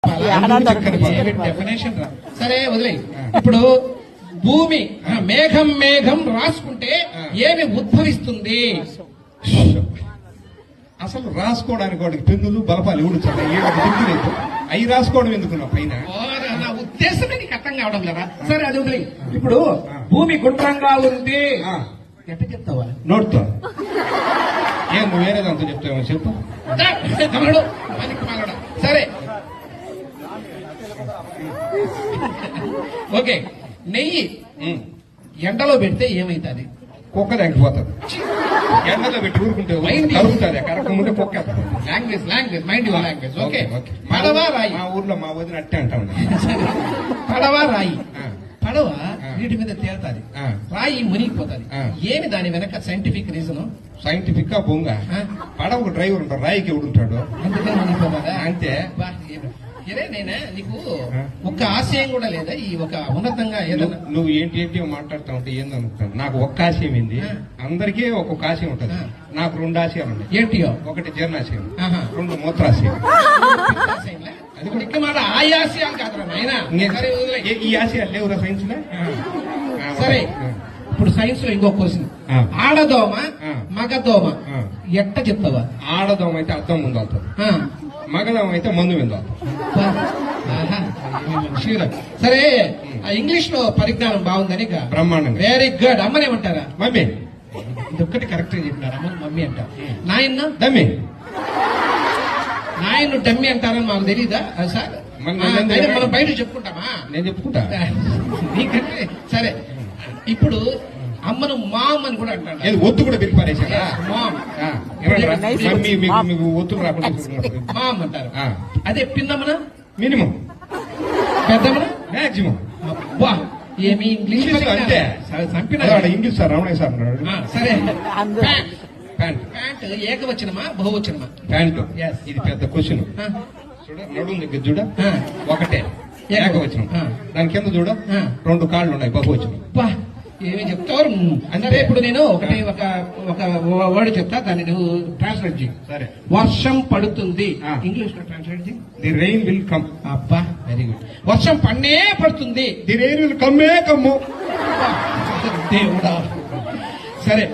Definition రా సరే వదిలే. ఇప్పుడు భూమి మేఘం మేఘం రాసుకుంటే ఏమి ఉద్భవిస్తుంది? అసలు రాసుకోవడానికి వాడికి పెన్నులు బలపాలు ఎవడు లేదు. అవి రాసుకోవడం ఎందుకున్నా పైన? నా ఉద్దేశమే నీకు అర్థం కావడం లేదా? సరే అది వదిలే. ఇప్పుడు భూమి గుండ్రంగా ఉంది ఎట్ట చెప్తావా? నోట్తో ఏం నువ్వు వేరే దాంతో చెప్తావేమో చెప్పు. సరే ఓకే. నెయ్యి ఎండలో పెడితే ఏమైతుంది? కుక్క తగ్గిపోతుంది. ఎండలో పెట్టి ఊరుకుంటే కలుగుతుంది. కరగకుంటే కుక్క. Language language mind your language. Okay. పడవ రాయి. మా ఊర్లో మా వదిన అట్టే అంటా ఉన్నా. పడవ రాయి. పడవ వీటి మీద తేలుతుంది, రాయి మునిగిపోతుంది. ఏమి దాని వెనక సైంటిఫిక్ రీజన్? సైంటిఫిక్ గా బొంగ. పడవకు డ్రైవర్ ఉంటాడు, రాయికి ఎవడుంటాడు? అందుకే మునిగిపోతుందా? అంతే. నేనే నీకు ఒక్క ఆశయం కూడా లేదా? ఈ ఒక ఉన్నతంగా ఏదైనా నువ్వు ఏంటి మాట్లాడుతా ఉంటే ఏందనుకుంటాను. నాకు ఒక్క ఆశయం ఏంది, అందరికీ ఒక్కొక్క ఆశయం ఉంటుంది. నాకు 2 ఆశయాలు ఉన్నాయి. ఏంటియో? ఒకటి జీర్ణాశయం, 2 మూత్రాశయం. అది కూడా ఇక్కడ మాట ఆ ఆశయాలు కాదురా నాయన. ఈ ఆశయాలు లేవురా సైన్స్ లో. సరే ఇప్పుడు సైన్స్ లో ఇంకో క్వశ్చన్. ఆడదోమ మగదోమ ఎట్ట చెప్తావా? ఆడదోమ అయితే అద్దం ముందు అవుతుంది, మగదోమ అయితే మందు మీద అవుతుంది. సరే ఇంగ్లీష్ లో పరిజ్ఞానం బాగుందని బ్రహ్మాండంగా. Very good. అమ్మనేమంటారా? మమ్మీ. ఇది ఒక్కటి కరెక్ట్ చెప్పినారు. అమ్మ మమ్మీ అంటారు. నాయన దమ్మి. నాయన డమ్మి అంటారని మాకు తెలీదా సార్? మనం బయట చెప్పుకుంటామా? నేను చెప్పుకుంటా. నీకంటే సరే. ఇప్పుడు అమ్మను మామ్ అని కూడా అంటారు. ఒత్తు కూడా పిలిపారేసా? మామ్. మీకు ఒత్తులు రాకుండా మామ్ అంటారు. అదే పిన్నమ్మన మినిమం, పెద్దమ్మన మాక్సిమం. అబ్బా ఏమి ఇంగ్లీష్ అంటే చంపిన ఇంగ్లీష్ సార్ రమణయ్య సార్. సరే ప్యాంట్. ప్యాంట్ ఏకవచనమా బహువచనమా? ప్యాంటు. ఇది పెద్ద క్వశ్చన్. చూడ నడుము దగ్గర చూడ ఒకటే ఏకవచనం, దాని కింద చూడ 2 కాళ్ళు ఉన్నాయి బహువచనం. ఏమి చెప్తారు అంటే ఇప్పుడు నేను ఒక వర్డ్ చెప్తా, దాన్ని నువ్వు ట్రాన్స్లేట్ చేయి. సరే. వర్షం పడుతుంది ఇంగ్లీష్ లో ట్రాన్స్లేట్ చేయి. The rain will come. అబ్బా వెరీ గుడ్. వర్షం పన్నే పడుతుంది. ది రెయిన్ విల్ కమ్మే కమ్ము. దేవుడా. సరే